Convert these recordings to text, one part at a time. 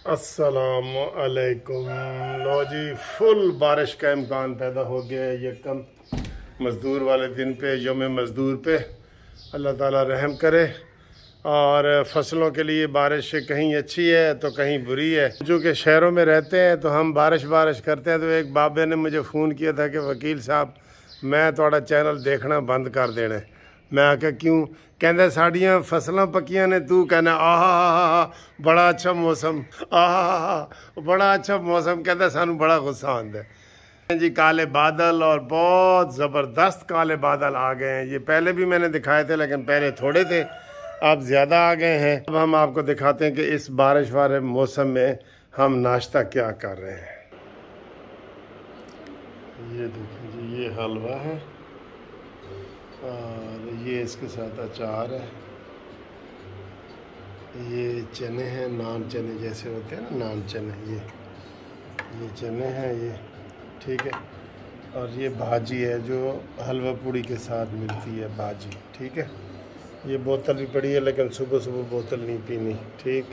अस्सलामु अलैकुम। लो जी, फुल बारिश का इम्कान पैदा हो गया है। ये कम मज़दूर वाले दिन पे, यौम मज़दूर पे अल्लाह ताला रहम करे। और फसलों के लिए बारिश कहीं अच्छी है तो कहीं बुरी है। चूँकि शहरों में रहते हैं तो हम बारिश करते हैं। तो एक बाबे ने मुझे फ़ोन किया था कि वकील साहब मैं थोड़ा चैनल देखना बंद कर देना। मैं आख्या क्यों? कहते साड़ियाँ फसलों पक्कियां ने, तू कहना आहा बड़ा अच्छा मौसम, आहा बड़ा अच्छा मौसम। कहता सानू बड़ा गुस्सा आता है जी। काले बादल और बहुत ज़बरदस्त काले बादल आ गए हैं। ये पहले भी मैंने दिखाए थे लेकिन पहले थोड़े थे, अब ज़्यादा आ गए हैं। अब हम आपको दिखाते हैं कि इस बारिश वाले मौसम में हम नाश्ता क्या कर रहे हैं। ये देखें जी, ये हलवा है और ये इसके साथ अचार है। ये चने हैं, नान चने जैसे होते हैं ना, नान चने। ये चने हैं ये, ठीक है। और ये भाजी है जो हलवा पूड़ी के साथ मिलती है, भाजी, ठीक है। ये बोतल भी पड़ी है लेकिन सुबह सुबह बोतल नहीं पीनी, ठीक।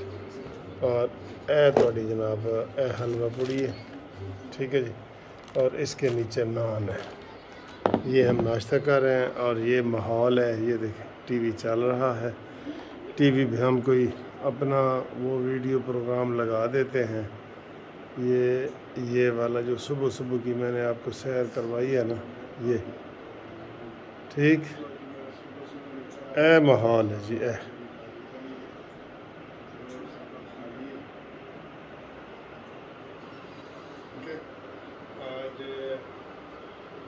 और ए थोड़ी जनाब ए हलवा पूड़ी है, ठीक है जी। और इसके नीचे नान है। ये हम नाश्ता कर रहे हैं और ये माहौल है। ये देखें टीवी चल रहा है। टीवी भी हम कोई अपना वो वीडियो प्रोग्राम लगा देते हैं। ये वाला जो सुबह सुबह की मैंने आपको सैर करवाई है ना, ये ठीक ए माहौल है जी। आज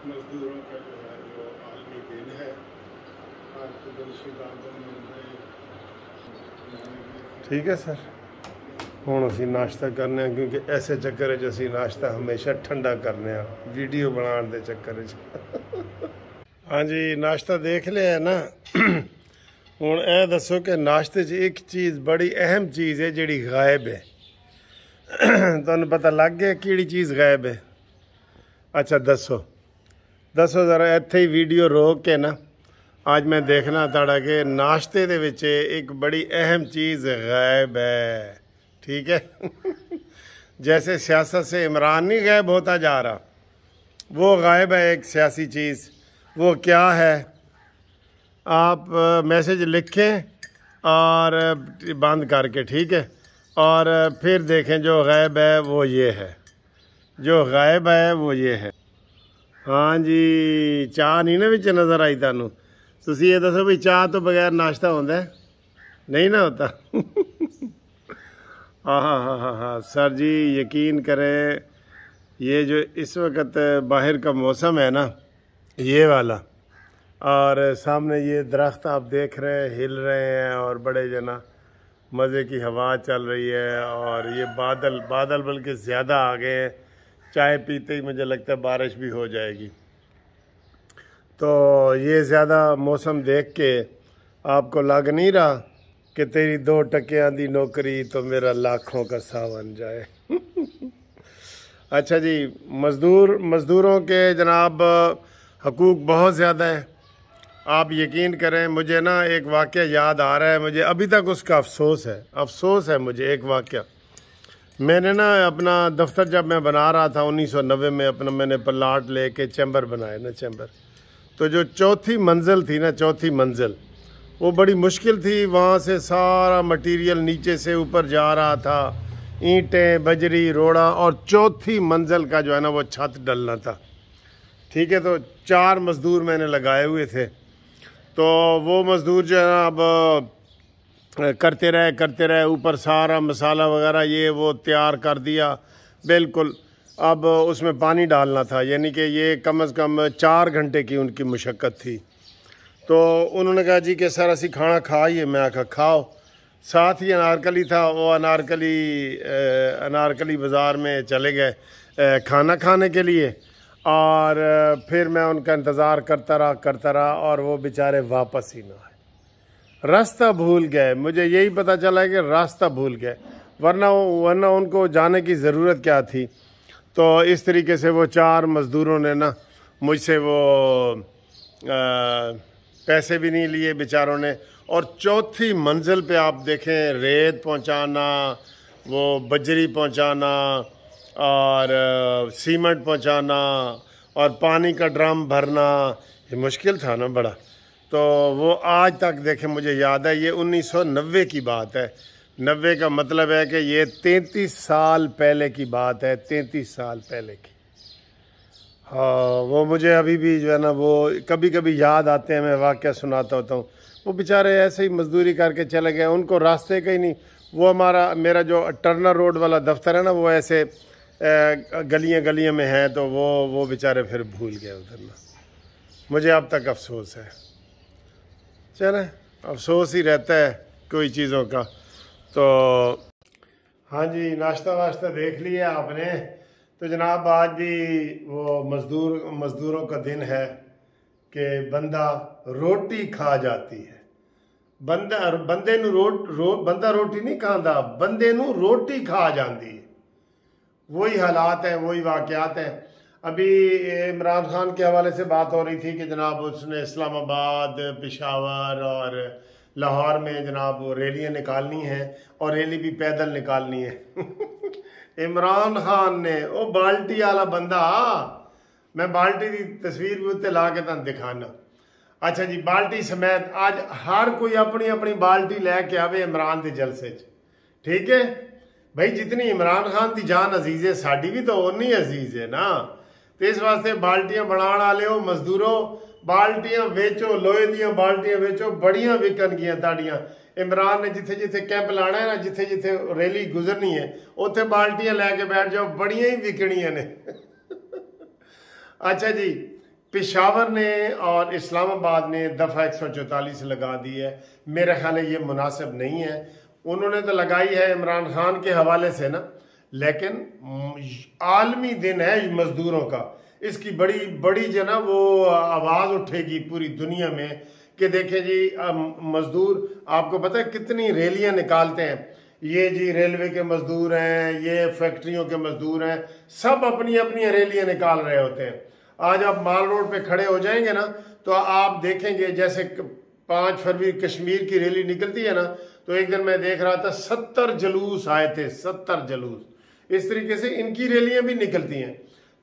मजदूरों का जो है वो आलमी दिन है। आज ठीक है सर, हुण असी नाश्ता करने क्योंकि ऐसे चक्कर च असी नाश्ता हमेशा ठंडा करने वीडियो बनाने के चक्कर च। हाँ जी, नाश्ता देख लिया है ना। हुण ए दसो कि नाश्ते च एक चीज़ बड़ी अहम चीज़ है जिहड़ी गायब है। तुहानूं पता लग गया किहड़ी चीज़ गायब है? अच्छा दसो ज़रा। इत्थे ही वीडियो रोक के ना आज मैं देखना ताड़ा कि नाश्ते दे विच एक बड़ी अहम चीज़ गायब है, ठीक है। जैसे सियासत से इमरान नहीं गायब होता जा रहा, वो गायब है एक सियासी चीज़। वो क्या है? आप मैसेज लिखें और बंद करके, ठीक है। और फिर देखें जो गायब है वो ये है, जो गायब है वो ये है। हाँ जी, चाह नहीं ना विच नज़र आई तुहानूं? तुसीं ये दसो भी चाह तो बगैर नाश्ता होता है? नहीं ना होता। हाँ सर जी, यकीन करें ये जो इस वक्त बाहर का मौसम है ना, ये वाला, और सामने ये दरख्त आप देख रहे हैं हिल रहे हैं और बड़े जना मज़े की हवा चल रही है। और ये बादल बल्कि ज़्यादा आ गए हैं। चाय पीते ही मुझे लगता है बारिश भी हो जाएगी। तो ये ज़्यादा मौसम देख के आपको लग नहीं रहा कि तेरी 2 टकियां दी नौकरी तो मेरा लाखों का सावन जाए। अच्छा जी, मज़दूरों के जनाब हकूक़ बहुत ज़्यादा है। आप यकीन करें, मुझे ना एक वाक़या याद आ रहा है। मुझे अभी तक उसका अफसोस है मुझे। एक वाक़या मैंने ना अपना दफ्तर जब मैं बना रहा था 1990 में, अपना मैंने प्लाट लेके चैम्बर बनाए ना, चैम्बर। तो जो चौथी मंजिल थी ना, चौथी मंजिल वो बड़ी मुश्किल थी। वहाँ से सारा मटेरियल नीचे से ऊपर जा रहा था, ईंटें, बजरी, रोड़ा, और चौथी मंजिल का जो है ना वो छत डलना था, ठीक है। तो 4 मज़दूर मैंने लगाए हुए थे। तो वो मज़दूर जो है ना अब करते रहे ऊपर सारा मसाला वगैरह ये वो तैयार कर दिया बिल्कुल। अब उसमें पानी डालना था, यानी कि ये कम से कम 4 घंटे की उनकी मुशक्क़त थी। तो उन्होंने कहा जी कि सर असी खाना खाइए। मैं आखा खाओ। साथ ही अनारकली था, वो अनारकली बाज़ार में चले गए खाना खाने के लिए। और फिर मैं उनका इंतज़ार करता रहा और वो बेचारे वापस ही ना आए। रास्ता भूल गए। मुझे यही पता चला कि रास्ता भूल गए, वरना उनको जाने की ज़रूरत क्या थी। तो इस तरीके से वो 4 मज़दूरों ने ना मुझसे वो पैसे भी नहीं लिए बेचारों ने। और चौथी मंजिल पे आप देखें रेत पहुंचाना, वो बजरी पहुंचाना और सीमेंट पहुंचाना और पानी का ड्रम भरना, ये मुश्किल था ना बड़ा। तो वो आज तक देखें, मुझे याद है, ये 1990 की बात है। 90 का मतलब है कि ये 33 साल पहले की बात है, 33 साल पहले की। हाँ, वो मुझे अभी भी जो है ना, वो कभी कभी याद आते हैं, मैं वाक़या सुनाता होता हूँ। वो बेचारे ऐसे ही मजदूरी करके चले गए, उनको रास्ते का ही नहीं। वो मेरा जो टर्नर रोड वाला दफ्तर है ना, वो ऐसे गलियां में है, तो वो बेचारे फिर भूल गए उधर ना। मुझे अब तक अफसोस है। चले, अफसोस ही रहता है कोई चीज़ों का। तो हाँ जी, नाश्ता वाश्ता देख लिया आपने। तो जनाब आज भी वो मज़दूरों का दिन है कि बंदा रोटी खा जाती है। बंदे बंदा रोटी नहीं खाता, बंदे नू रोटी खा जाती है। वही हालात हैं, वही वाक़यात हैं। अभी इमरान खान के हवाले से बात हो रही थी कि जनाब उसने इस्लामाबाद, पेशावर और लाहौर में जनाब वो रैलियाँ निकालनी हैं, और रैली भी पैदल निकालनी है। इमरान खान ने, वो बाल्टी वाला बंदा, मैं बाल्टी की तस्वीर भी उत्ते ला के तुम दिखाना। अच्छा जी, बाल्टी समेत आज हर कोई अपनी अपनी बाल्टी लैके आवे इमरान के जलसे च, ठीक है भाई। जितनी इमरान खान की जान अजीज है, साड़ी भी तो उन्नी अजीज है ना। तो इस वास्ते बाल्टियां बनाने वाले हो मजदूरों, बाल्टियां बेचो, लोहे दियां बाल्टियां बेचो, बड़ियां विकन गियां ताड़ियां। इमरान ने जिथे जिथे कैंप लाना है ना, जिथे जिथे रैली गुजरनी है, उत्थे बाल्टियां लैके बैठ जाओ, बड़ियां ही विकनियां ने। अच्छा जी, पेशावर ने और इस्लामाबाद ने दफ़ा 144 लगा दी है। मेरा ख्याल है ये मुनासिब नहीं है। उन्होंने तो लगाई है इमरान खान के हवाले से ना, लेकिन आलमी दिन है मजदूरों का। इसकी बड़ी बड़ी जो ना वो आवाज़ उठेगी पूरी दुनिया में कि देखें जी, मजदूर आपको पता है कितनी रैलियां निकालते हैं। ये जी रेलवे के मजदूर हैं, ये फैक्ट्रियों के मजदूर हैं, सब अपनी अपनी रैलियां निकाल रहे होते हैं। आज आप माल रोड पे खड़े हो जाएंगे ना, तो आप देखेंगे जैसे 5 फरवरी कश्मीर की रैली निकलती है ना, तो एक दिन मैं देख रहा था 70 जलूस आए थे, 70 जलूस। इस तरीके से इनकी रैलियां भी निकलती हैं।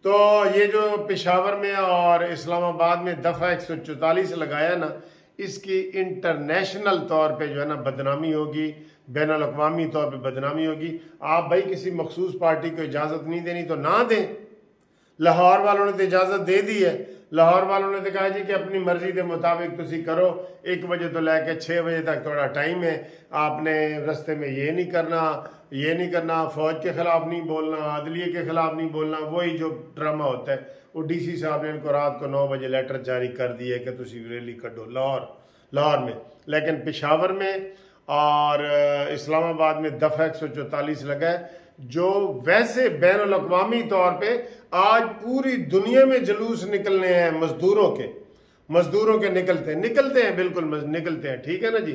तो ये जो पेशावर में और इस्लामाबाद में दफ़ा 144 लगाया ना, इसकी इंटरनेशनल तौर पे जो है ना बदनामी होगी, बैनुल अक़वामी तौर पे बदनामी होगी। आप भाई किसी मखसूस पार्टी को इजाज़त नहीं देनी तो ना दें। लाहौर वालों ने तो इजाज़त दे दी है। लाहौर वालों ने तो कहा जी कि अपनी मर्जी के मुताबिक तुसी करो, 1 बजे तो लैके 6 बजे तक थोड़ा टाइम है, आपने रस्ते में ये नहीं करना, ये नहीं करना, फौज के खिलाफ नहीं बोलना, अदलिये के खिलाफ नहीं बोलना। वही जो ड्रामा होता है, वो DC साहब ने इनको रात को 9 बजे लेटर जारी कर दिया कि तुसी रैली कढो लाहौर में। लेकिन पेशावर में और इस्लामाबाद में दफ़ा 144 लगा है, जो वैसे बैनुल अक़वामी तौर पे आज पूरी दुनिया में जुलूस निकलने हैं मजदूरों के निकलते हैं, बिल्कुल निकलते हैं, ठीक है ना जी।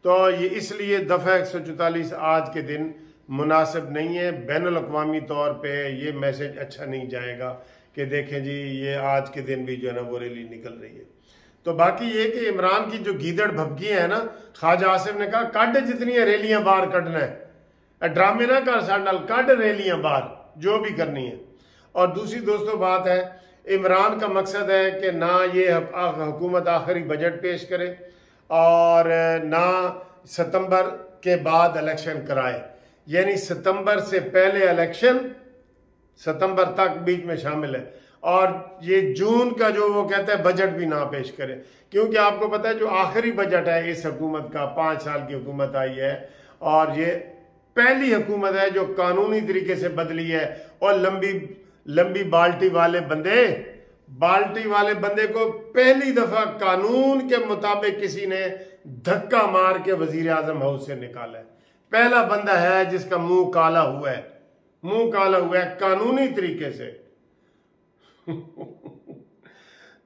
तो ये इसलिए दफ़ा 144 आज के दिन मुनासिब नहीं है। बैनुल अक़वामी तौर पे ये मैसेज अच्छा नहीं जाएगा कि देखें जी ये आज के दिन भी जो है ना वो रैली निकल रही है। तो बाकी ये कि इमरान की जो गीदड़ भभकियाँ है ना, ख्वाजा आसिफ ने कहा काट जितनी रैलियाँ बाहर कढ़ना है, ड्रामे ना कर साढ़े नाल, काट रैलियाँ बाहर जो भी करनी है। और दूसरी दोस्तों बात है, इमरान का मकसद है कि ना ये हुकूमत आखिरी बजट पेश करे और ना सितंबर के बाद इलेक्शन कराए, यानी सितंबर से पहले इलेक्शन, सितंबर तक बीच में शामिल है। और ये जून का जो वो कहता है बजट भी ना पेश करे, क्योंकि आपको पता है जो आखिरी बजट है इस हुकूमत का, 5 साल की हुकूमत आई है और ये पहली हुकूमत है जो कानूनी तरीके से बदली है। और लंबी बाल्टी वाले बंदे को पहली दफा कानून के मुताबिक किसी ने धक्का मार के वजीर आजम हाउस से निकाला है। पहला बंदा है जिसका मुंह काला हुआ है कानूनी तरीके से।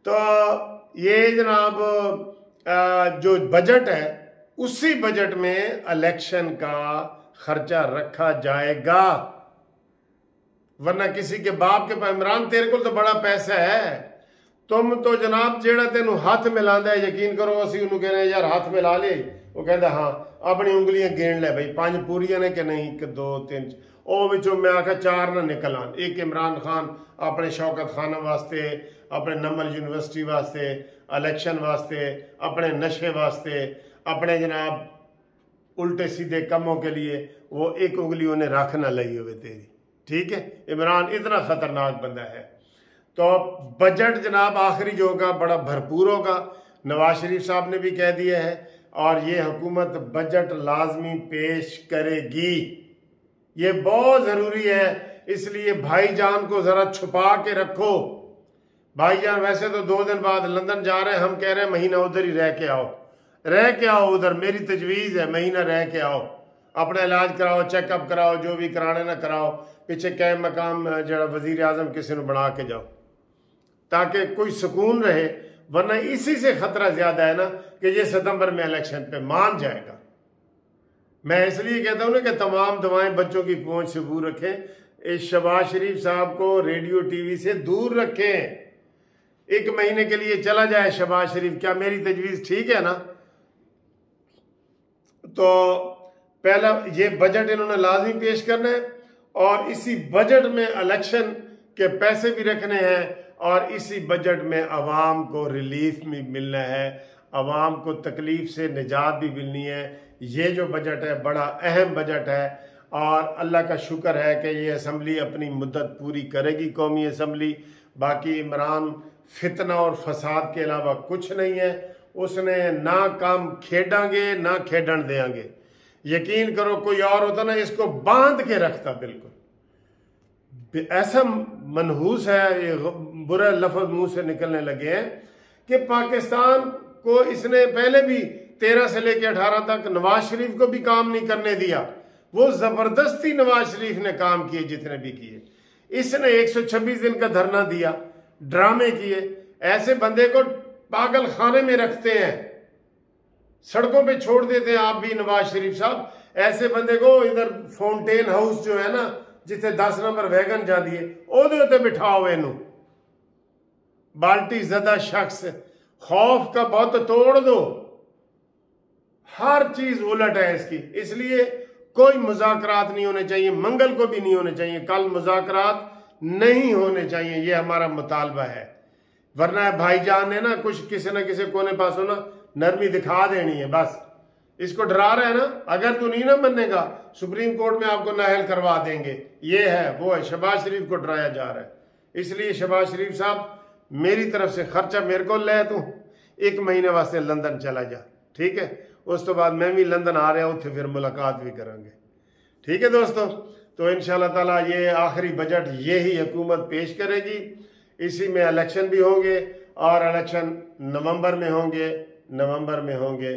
तो ये जनाब जो बजट है, उसी बजट में इलेक्शन का खर्चा रखा जाएगा, वरना किसी के बाप के पास। इमरान तेरे को तो बड़ा पैसा है, तुम तो जनाब जेड़ा तेनू हाथ मिलांदा है, यकीन करो असी उन्होंने कहने यार हाथ मिला ले, वो कहता हाँ अपनी उंगलियां गिन ले भाई, 5 पूरियां ने कि नहीं, 1 2 3 ਉਹ ਵਿੱਚੋਂ मैं आखा 4 ना निकल आन। एक इमरान खान अपने शौकत खाना वास्ते, अपने नमल यूनिवर्सिटी वास्ते, इलेक्शन वास्ते, अपने नशे वास्ते, अपने जनाब उल्टे सीधे कामों के लिए वो एक उंगली उन्हें रख ना लगी हुए तेरी। ठीक है, इमरान इतना खतरनाक बंदा है। तो बजट जनाब आखिरी जो होगा बड़ा भरपूर होगा, नवाज शरीफ साहब ने भी कह दिया है, और ये हुकूमत बजट लाजमी पेश करेगी। ये बहुत ज़रूरी है, इसलिए भाईजान को ज़रा छुपा के रखो। भाईजान वैसे तो 2 दिन बाद लंदन जा रहे हैं, हम कह रहे हैं महीना उधर ही रह के आओ, रह के आओ उधर, मेरी तजवीज़ है महीना रह के आओ, अपना इलाज कराओ, चेकअप कराओ, जो भी कराने ना कराओ, पिछे कै मकाम जरा वजीर आजम किसी ने बना के जाओ ताकि कोई सुकून रहे। वरना इसी से खतरा ज़्यादा है ना कि ये सितंबर में इलेक्शन पे मान जाएगा। मैं इसलिए कहता हूँ ना कि तमाम दवाएं बच्चों की पहुंच से दूर रखें। इस शहबाज शरीफ साहब को रेडियो टीवी से दूर रखें। 1 महीने के लिए चला जाए शहबाज शरीफ, क्या मेरी तजवीज़ ठीक है ना? तो पहला ये बजट इन्होंने लाजमी पेश करना है, और इसी बजट में इलेक्शन के पैसे भी रखने हैं, और इसी बजट में अवाम को रिलीफ भी मिलना है, अवाम को तकलीफ से निजात भी मिलनी है। ये जो बजट है बड़ा अहम बजट है, और अल्लाह का शुक्र है कि ये असम्बली अपनी मुद्दत पूरी करेगी, कौमी असम्बली। बाकी इमरान फितना और फसाद के अलावा कुछ नहीं है, उसने ना काम खेडांगे ना खेडन देंगे। यकीन करो कोई और होता ना इसको बांध के रखता, बिल्कुल ऐसा मनहूस है, ये बुरा लफ्ज मुंह से निकलने लगे हैं कि पाकिस्तान को इसने पहले भी 13 से लेकर 18 तक नवाज शरीफ को भी काम नहीं करने दिया। वो जबरदस्ती नवाज शरीफ ने काम किए जितने भी किए। इसने 126 दिन का धरना दिया, ड्रामे किए। ऐसे बंदे को पागल खाने में रखते हैं, सड़कों पे छोड़ देते हैं आप भी नवाज शरीफ साहब। ऐसे बंदे को इधर फाउंटेन हाउस जो है ना जिथे 10 नंबर वैगन जा दिए ओदे उत्ते बिठाओ, इनू बाल्टी ज़दा शख्स, खौफ का बहुत तोड़ दो। हर चीज उलट है इसकी, इसलिए कोई मुज़ाकरात नहीं होने चाहिए, मंगल को भी नहीं होने चाहिए, कल मुज़ाकरात नहीं होने चाहिए, ये हमारा मुतालबा है। वरना भाईजान ने ना कुछ किसी न किसी कोने पास हो ना नरमी दिखा देनी है, बस इसको डरा रहे हैं ना, अगर तू नहीं ना बनेगा सुप्रीम कोर्ट में आपको नाअहल करवा देंगे, ये है वो है। शहबाज शरीफ को डराया जा रहा है। इसलिए शहबाज शरीफ साहब मेरी तरफ से खर्चा मेरे को ले, तू 1 महीने वास्ते लंदन चला जा, ठीक है? उस तो बाद मैं भी लंदन आ रहा हूँ, फिर मुलाकात भी करेंगे, ठीक है दोस्तों? तो इंशाल्लाह ताला ये आखिरी बजट यही हुकूमत पेश करेगी। इसी में इलेक्शन भी होंगे, और इलेक्शन नवंबर में होंगे, नवंबर में होंगे।